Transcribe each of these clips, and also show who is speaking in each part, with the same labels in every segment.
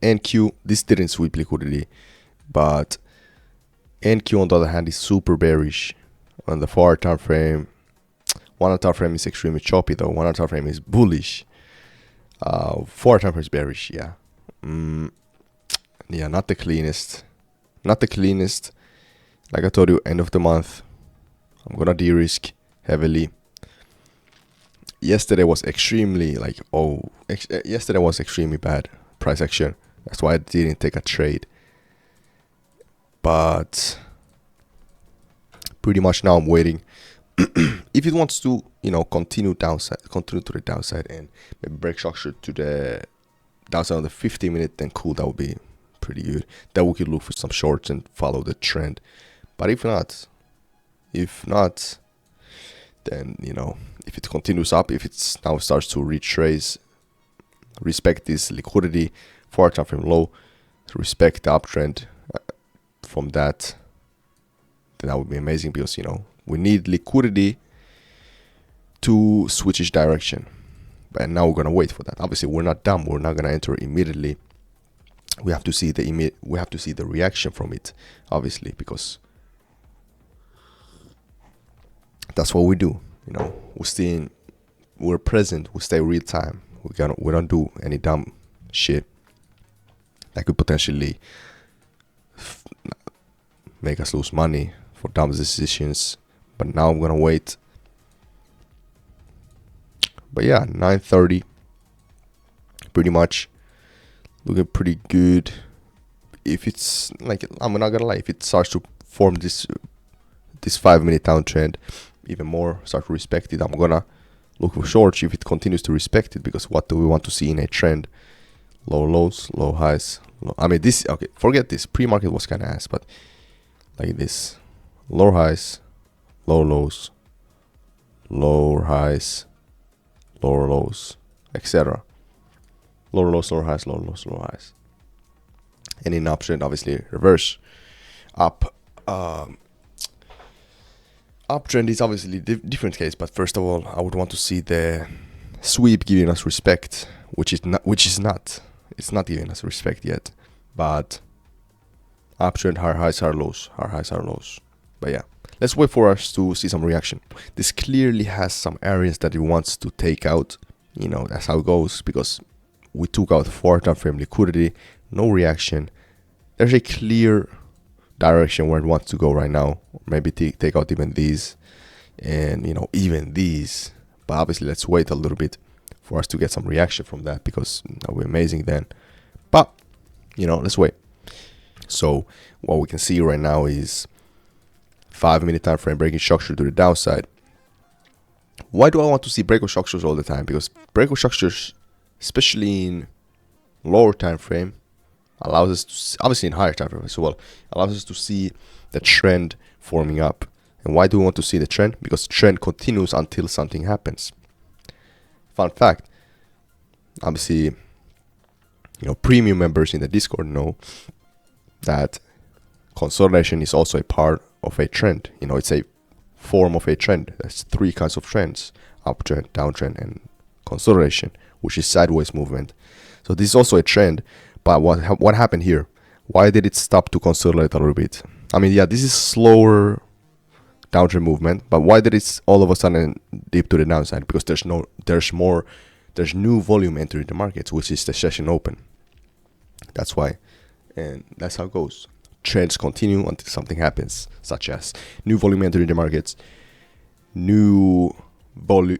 Speaker 1: NQ, this didn't sweep liquidity, but NQ on the other hand is super bearish on the 4 time frame. 1 hour time frame is extremely choppy though. 1 hour time frame is bullish. 4 time frame is bearish. Yeah, yeah, not the cleanest. Not the cleanest. Like I told you, end of the month, I'm gonna de-risk heavily. Yesterday was extremely yesterday was extremely bad price action. That's why I didn't take a trade. But pretty much now I'm waiting. If it wants to, continue to the downside and maybe break structure to the downside on the 50-minute, then cool, that would be pretty good. Then we could look for some shorts and follow the trend. But if not, then if it continues up, if it's now starts to retrace, respect this liquidity 4 time frame low, respect the uptrend from that, then that would be amazing, because we need liquidity to switch its direction. And now we're gonna wait for that. Obviously, we're not dumb. We're not gonna enter immediately. We have to see the reaction from it, obviously, because that's what we do. We're present. We stay real time. We don't do any dumb shit that could potentially make us lose money for dumb decisions. But now I'm gonna wait. But yeah, 9:30, pretty much looking pretty good. If it's I'm not gonna lie, if it starts to form this 5-minute downtrend, even more start to respect it, I'm gonna look for shorts if it continues to respect it, because what do we want to see in a trend? Low lows, low highs. Forget this. Pre-market was kind of ass, but like this: low highs, low lows, lower highs, lower lows, etc. Lower lows, lower highs, lower lows, lower highs. And in uptrend, obviously reverse up. Uptrend is obviously different case, but first of all, I would want to see the sweep giving us respect, which is not. It's not giving us respect yet. But uptrend, higher highs, higher lows, higher highs, higher lows. But yeah, let's wait for us to see some reaction. This clearly has some areas that it wants to take out. That's how it goes, because we took out 4 time frame liquidity, no reaction. There's a clear direction where it wants to go right now. Maybe take out even these, and even these. But obviously, let's wait a little bit for us to get some reaction from that, because that would be amazing then. But let's wait. So what we can see right now is 5-minute time frame breaking structure to the downside. Why do I want to see breakout structures all the time? Because breakout structures, especially in lower time frame, allows us to, obviously in higher time frame as well, allows us to see the trend forming up. And why do we want to see the trend? Because trend continues until something happens. Fun fact, obviously, premium members in the Discord know that consolidation is also a part of a trend. It's a form of a trend. There's 3 kinds of trends: uptrend, downtrend, and consolidation, which is sideways movement. So this is also a trend. But what happened here? Why did it stop to consolidate a little bit? This is slower downtrend movement, but why did it all of a sudden dip to the downside? Because there's new volume entering the markets, which is the session open. That's why, and that's how it goes. Trends continue until something happens, such as new volume entering the markets, new volume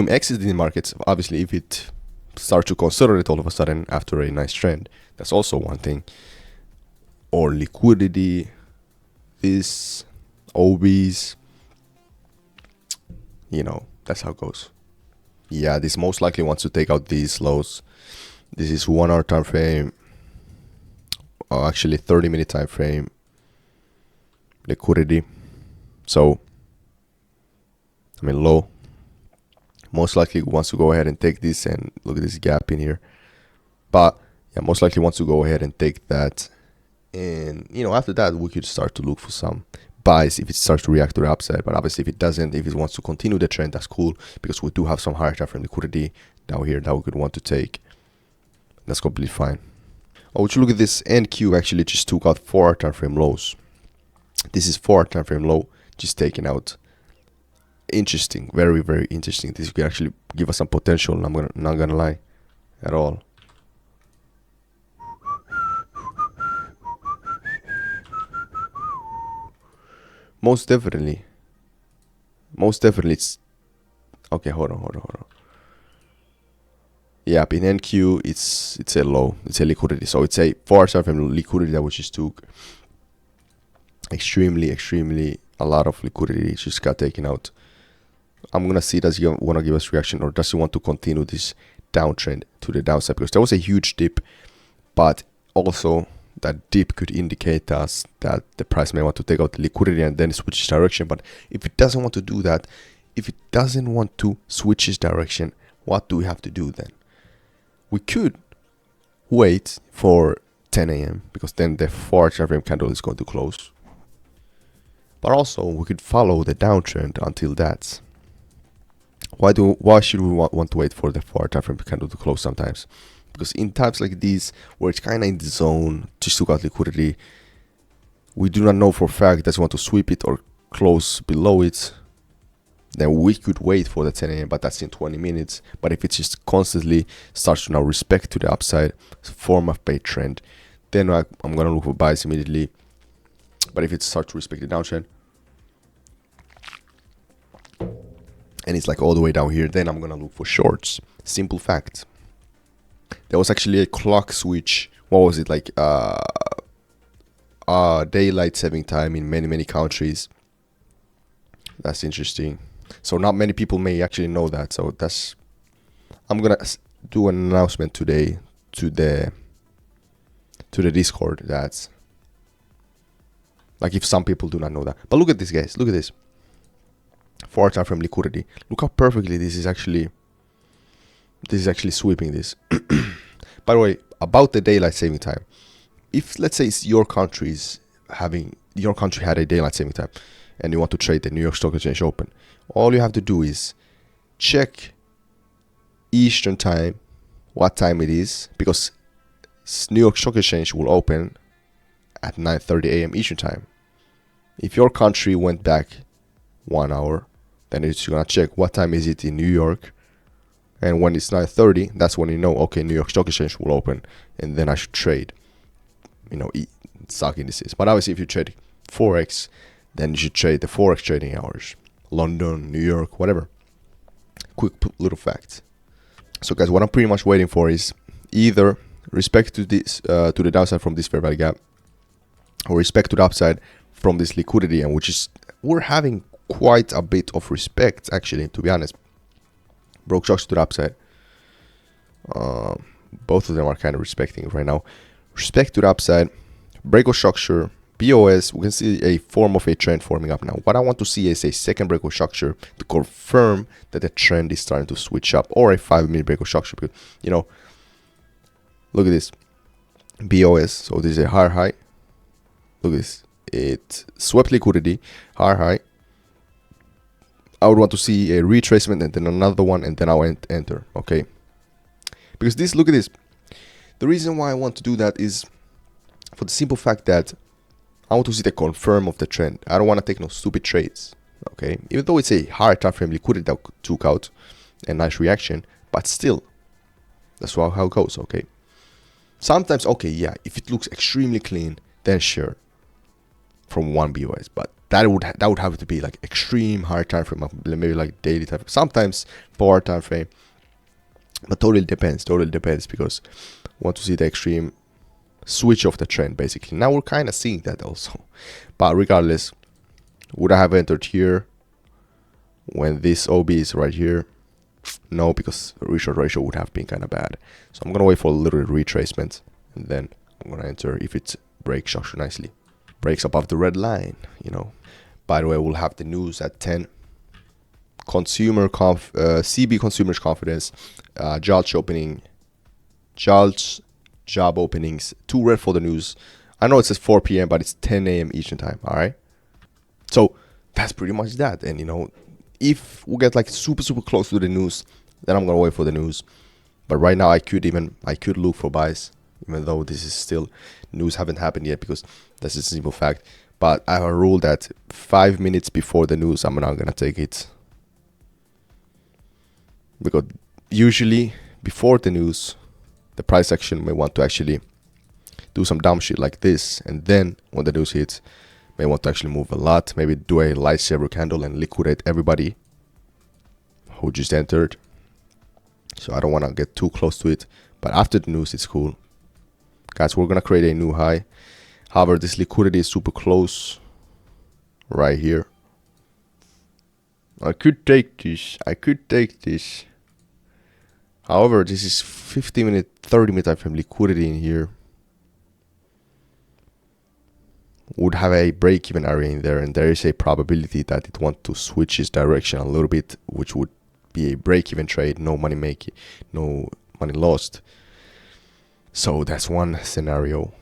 Speaker 1: exiting the markets. Obviously, if it starts to consolidate all of a sudden after a nice trend, that's also one thing. Or liquidity, this, OBs, that's how it goes. Yeah, this most likely wants to take out these lows. This is 1 hour time frame, or actually 30-minute time frame liquidity. So low most likely wants to go ahead and take this, and look at this gap in here. But yeah, most likely wants to go ahead and take that, and after that we could start to look for some buys if it starts to react to the upside. But obviously, if it doesn't, if it wants to continue the trend, that's cool, because we do have some higher time frame liquidity down here that we could want to take. That's completely fine. Oh, would you look at this? NQ actually just took out 4 time frame lows. This is 4 time frame low, just taken out. Interesting, very, very interesting. This could actually give us some potential. Not gonna lie, at all. Most definitely, it's okay. Hold on. Yeah, in NQ, it's a low. It's a liquidity. So it's a 4 time frame liquidity that we just took. Extremely a lot of liquidity just got taken out. I'm gonna see, does he want to give us reaction, or does he want to continue this downtrend to the downside? Because there was a huge dip, but also that dip could indicate us that the price may want to take out the liquidity and then switch direction. But if it doesn't want to do that, if it doesn't want to switch its direction, what do we have to do then? We could wait for 10 a.m. because then the 4 time frame candle is going to close. But also we could follow the downtrend until that. Why should we want to wait for the 4 time frame candle to close sometimes? Because in times like these, where it's kind of in the zone, just took out liquidity, we do not know for a fact that we want to sweep it or close below it. Then we could wait for the 10 a.m., but that's in 20 minutes. But if it just constantly starts to now respect to the upside, form of bait trend, then I'm going to look for buys immediately. But if it starts to respect the downtrend, and it's like all the way down here, then I'm going to look for shorts. Simple fact. There was actually a clock switch. What was it, like daylight saving time in many countries. That's interesting. So not many people may actually know that. So I'm gonna do an announcement today to the Discord. That's like, if some people do not know that. But look at this, guys. Look at this. 4 time frame liquidity. Look how perfectly this is actually sweeping this. By the way, about the daylight saving time, if let's say your country had a daylight saving time and you want to trade the New York Stock Exchange Open, all you have to do is check Eastern time, what time it is, because New York Stock Exchange will open at 9:30 a.m. Eastern time. If your country went back 1 hour, then it's gonna check what time is it in New York, and when it's 9:30, that's when you know, okay, New York Stock Exchange will open, and then I should trade. Stock indices. But obviously, if you trade Forex, then you should trade the Forex trading hours. London, New York, whatever. Quick little fact. So guys, what I'm pretty much waiting for is either respect to this to the downside from this fair value gap, or respect to the upside from this liquidity, and we're having quite a bit of respect, actually, to be honest. Broke shocks to the upside. Both of them are kind of respecting it right now. Respect to the upside, breakout structure, BOS. We can see a form of a trend forming up now. What I want to see is a second breakout structure to confirm that the trend is starting to switch up, or a 5-minute breakout structure. Because, look at this BOS. So this is a higher high. Look at this. It swept liquidity, higher high. I would want to see a retracement and then another one, and then I'll enter. Okay, because this, look at this. The reason why I want to do that is for the simple fact that I want to see the confirm of the trend. I don't want to take no stupid trades. Okay, even though it's a higher time frame liquidity that took out a nice reaction, but still, that's how it goes. Okay, sometimes, okay, yeah, if it looks extremely clean, then sure, from one BOS, but that would have to be like extreme higher time frame, maybe like daily time frame, sometimes 4 time frame, but totally depends because we want to see the extreme switch of the trend. Basically, now we're kind of seeing that also. But regardless, would I have entered here when this OB is right here? No, because the reshort ratio would have been kind of bad. So I'm gonna wait for a little retracement, and then I'm gonna enter if it breaks structure nicely, breaks above the red line. By the way, we'll have the news at 10. CB consumers confidence, jobs openings, 2 red for the news. I know it says 4 p.m., but it's 10 a.m. Eastern time. All right. So that's pretty much that. And if we get like super close to the news, then I'm gonna wait for the news. But right now I could look for buys, even though this is still news haven't happened yet, because that's a simple fact. But I have a rule that 5 minutes before the news, I'm not gonna take it, because usually before the news, the price action may want to actually do some dumb shit like this, and then when the news hits, may want to actually move a lot, maybe do a lightsaber candle and liquidate everybody who just entered. So I don't want to get too close to it, but after the news it's cool. Guys, we're gonna create a new high. However, this liquidity is super close right here. I could take this. However, this is 50-minute, 30-minute time frame liquidity in here. Would have a break-even area in there, and there is a probability that it wants to switch its direction a little bit, which would be a break-even trade, no money making, no money lost. So that's one scenario.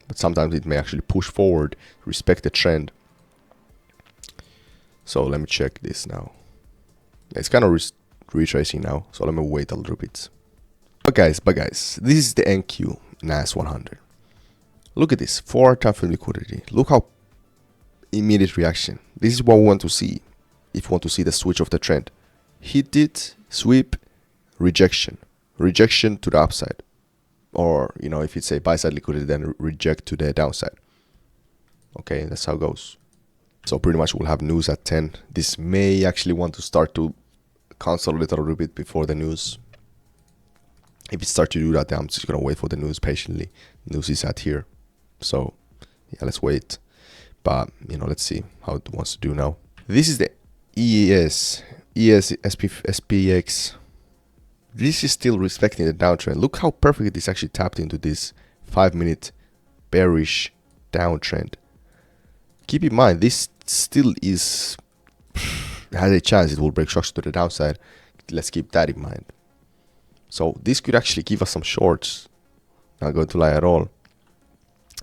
Speaker 1: But sometimes it may actually push forward, respect the trend. So let me check this now. It's kind of retracing now, so let me wait a little bit. But guys, this is the NQ NAS 100. Look at this, 4 time frame liquidity. Look how immediate reaction. This is what we want to see if you want to see the switch of the trend. Hit it, sweep, rejection. Rejection to the upside. Or, you know, if it's a buy side liquidity, then reject to the downside. Okay, that's how it goes. So pretty much we'll have news at 10. This may actually want to start to consolidate a little bit before the news. If it starts to do that, then I'm just going to wait for the news patiently. News is at here. So, yeah, let's wait. But, you know, let's see how it wants to do now. This is the SPX. This is still respecting the downtrend. Look how perfect this actually tapped into this 5-minute bearish downtrend. Keep in mind, this still has a chance it will break structure to the downside. Let's keep that in mind. So this could actually give us some shorts. Not going to lie at all.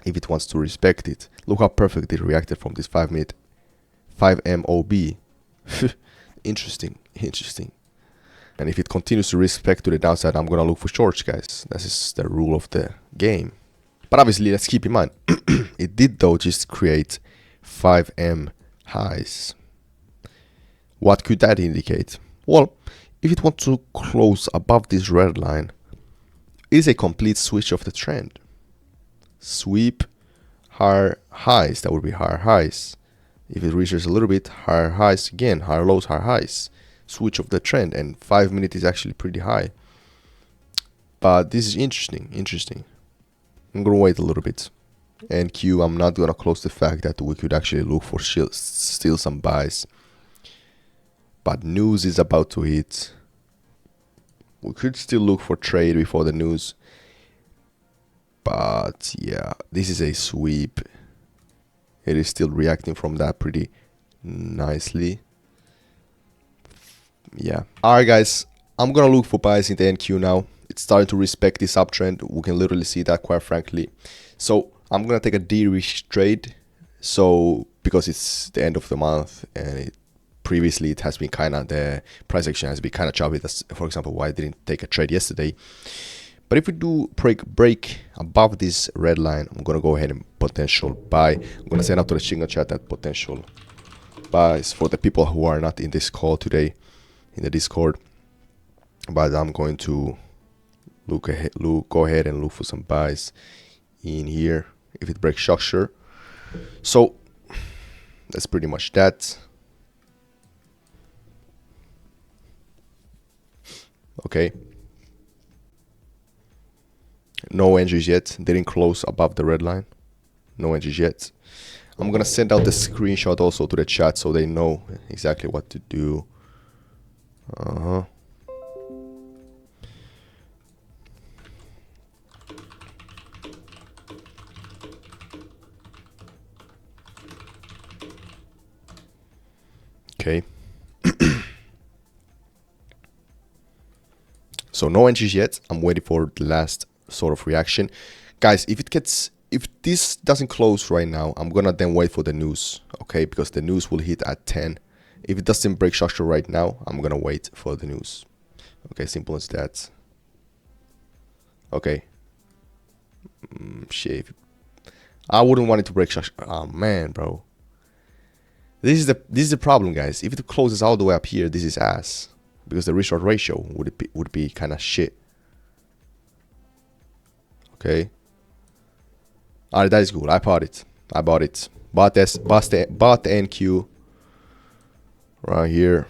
Speaker 1: If it wants to respect it. Look how perfect it reacted from this 5-minute 5MOB. Interesting. And if it continues to respect to the downside, I'm going to look for shorts, guys. This is the rule of the game. But obviously, let's keep in mind, it did though just create 5M highs. What could that indicate? Well, if it wants to close above this red line, it is a complete switch of the trend. Sweep, higher highs, that would be higher highs. If it reaches a little bit, higher highs again, higher lows, higher highs. Switch of the trend, and 5 minutes is actually pretty high. But this is interesting. I'm gonna wait a little bit. And Q, I'm not gonna close the fact that we could actually look for still some buys. But news is about to hit. We could still look for trade before the news. But yeah, this is a sweep. It is still reacting from that pretty nicely. Yeah. Alright guys, I'm gonna look for buys in the NQ now. It's starting to respect this uptrend. We can literally see that, quite frankly. So I'm gonna take a de-risk trade. So because it's the end of the month, and previously it has been kind of, the price action has been kind of choppy. That's, for example, why I didn't take a trade yesterday. But if we do break above this red line, I'm gonna go ahead and potential buy. I'm gonna send out to the single chat that potential buys for the people who are not in this call today in the Discord. But I'm going to go ahead and look for some buys in here if it breaks structure. So that's pretty much that. Okay. No entries yet. Didn't close above the red line. No entries yet. I'm gonna send out the screenshot also to the chat so they know exactly what to do. Okay. So no entries yet. I'm waiting for the last sort of reaction. Guys, if this doesn't close right now, I'm gonna then wait for the news, okay? Because the news will hit at 10. If it doesn't break structure right now, I'm gonna wait for the news. Okay, simple as that. Okay. Shit. I wouldn't want it to break. Oh man, bro. This is the problem, guys. If it closes all the way up here, this is ass, because the risk-reward ratio would be kind of shit. Okay. Alright, that is good. I bought it. Bought the NQ right here.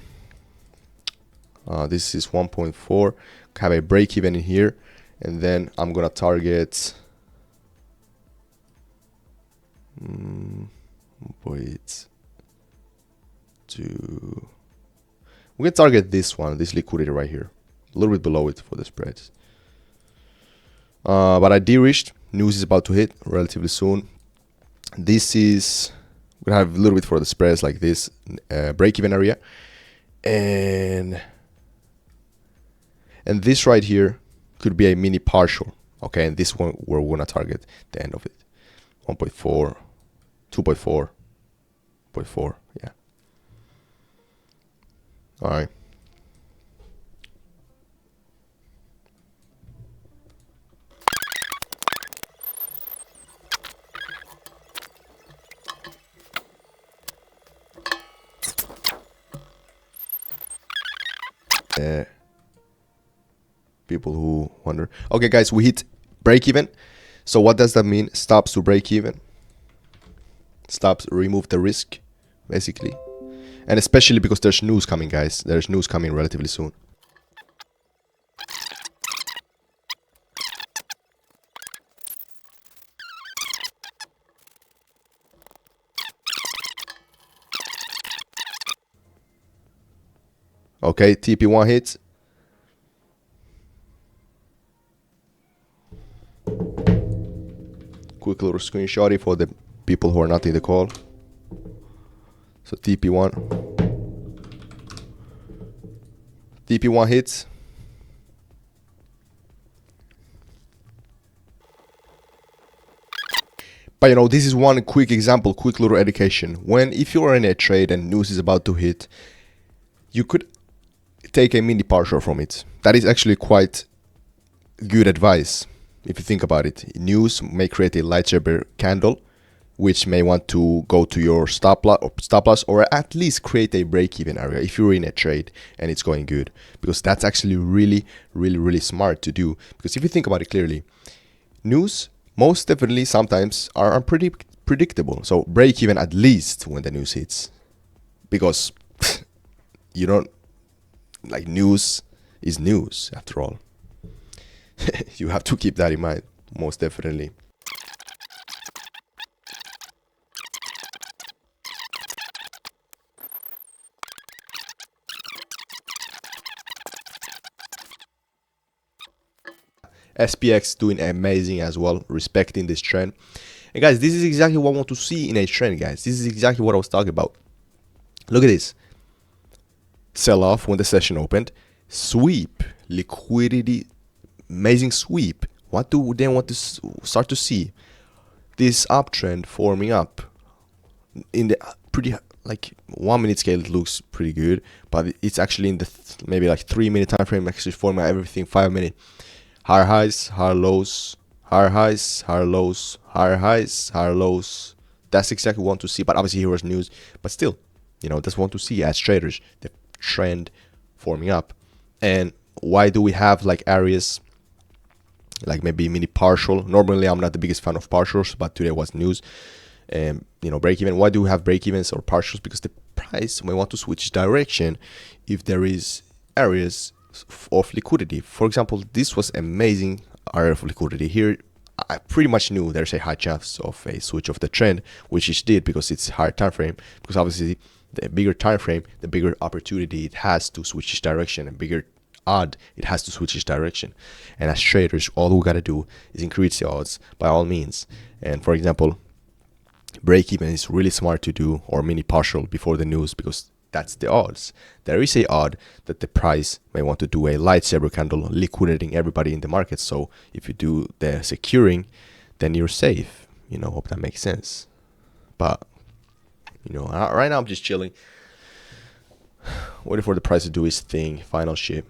Speaker 1: This is 1.4. Have a break even in here, and then I'm gonna target. Wait. We can target this one, this liquidity right here, a little bit below it for the spreads. But I de-risked. News is about to hit relatively soon. This is, we're gonna have a little bit for the spreads like this, break-even area, and this right here could be a mini partial. Okay, and this one we're gonna target the end of it, 1.4, 2.4, 0.4, yeah. All right. People who wonder. Okay, guys, we hit break even. So what does that mean? Stops to break even. Stops, remove the risk, basically. And especially because there's news coming, guys. There's news coming relatively soon. Okay, TP1 hits. Quick little screenshot for the people who are not in the call. So TP1 hits. But you know, this is one quick example, quick little education. If you are in a trade and news is about to hit, you could take a mini partial from it. That is actually quite good advice if you think about it. News may create a lightsaber candle, which may want to go to your stop loss, or at least create a break-even area if you're in a trade and it's going good, because that's actually really smart to do. Because if you think about it clearly, news most definitely sometimes are pretty predictable. So break even at least when the news hits, because you don't, like, news is news after all. You have to keep that in mind, most definitely. SPX doing amazing as well, respecting this trend. And guys, this is exactly what I want to see in a trend, guys. This is exactly what I was talking about. Look at this. Sell off when the session opened. Sweep. Liquidity. Amazing sweep. What do we then want to start to see? This uptrend forming up. In the pretty, like, 1 minute scale, it looks pretty good. But it's actually in the maybe like 3 minute time frame, actually forming everything 5 minute. Higher highs, higher lows, higher highs, higher lows, higher highs, higher lows. That's exactly what we want to see. But obviously here was news. But still, you know, that's what we want to see as traders, the trend forming up. And why do we have like areas like maybe mini partial? Normally I'm not the biggest fan of partials, but today was news. You know, break even. Why do we have break evens or partials? Because the price may want to switch direction if there is areas of liquidity. For example, this was amazing area of liquidity here. I pretty much knew there's a high chance of a switch of the trend, which it did, because it's higher time frame. Because obviously the bigger time frame, the bigger opportunity it has to switch its direction, and bigger odd it has to switch its direction. And as traders, all we gotta do is increase the odds by all means. And for example, break even is really smart to do, or mini partial before the news, because that's the odds. There is a odd that the price may want to do a lightsaber candle, liquidating everybody in the market. So if you do the securing, then you're safe. You know, hope that makes sense. But you know, right now I'm just chilling, waiting for the price to do its thing, final shit.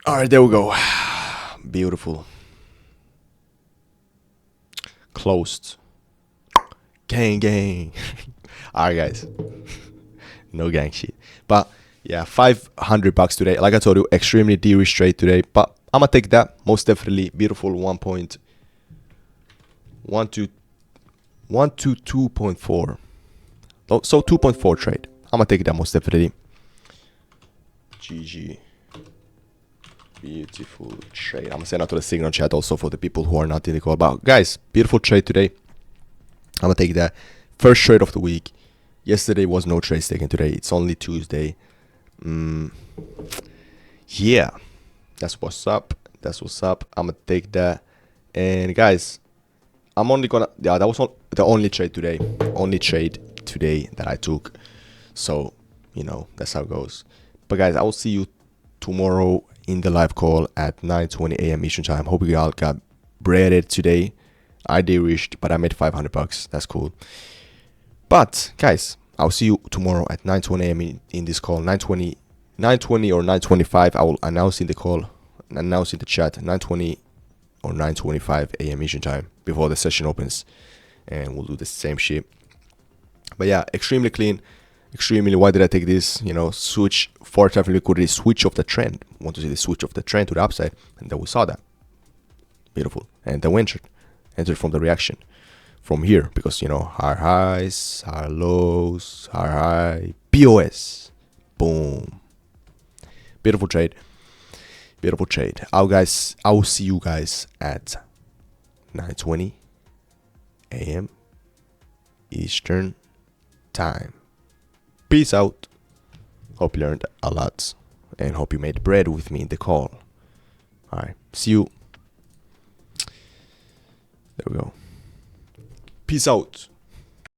Speaker 1: All right, there we go. Beautiful. Closed. Gang, gang. All right, guys. No gang shit. But yeah, $500 today. Like I told you, extremely de-risk trade today. But I'm gonna take that most definitely. Beautiful 1.1 to 2.4. Oh, so 2.4 trade. I'm gonna take that most definitely. GG. Beautiful trade. I'm gonna send out to the Signal chat also for the people who are not in the call. But guys, beautiful trade today. I'm gonna take that. First trade of the week. Yesterday was no trades taken today. It's only Tuesday. Yeah, that's what's up. That's what's up. I'm gonna take that. And guys, I'm only gonna, yeah, that was the only trade today. Only trade today that I took. So, you know, that's how it goes. But guys, I will see you tomorrow in the live call at 9:20 a.m. Eastern time. Hope you all got breaded today. I de-risked, but I made $500. That's cool. But guys, I'll see you tomorrow at 9:20 a.m. in this call. 9:20 or 9:25. I will announce in the call, announce in the chat. 9:20 or 9:25 a.m. Eastern time before the session opens, and we'll do the same shit. But yeah, extremely clean. Extremely. Why did I take this? You know, switch for traffic liquidity, switch of the trend. Want to see the switch of the trend to the upside, and then we saw that. Beautiful. And then we entered from the reaction from here, because you know, higher highs, higher lows, higher high, POS, boom. Beautiful trade. Beautiful trade. I will see you guys at 9:20 a.m. Eastern time. Peace out. Hope you learned a lot and hope you made bread with me in the call. Alright, see you. There we go. Peace out.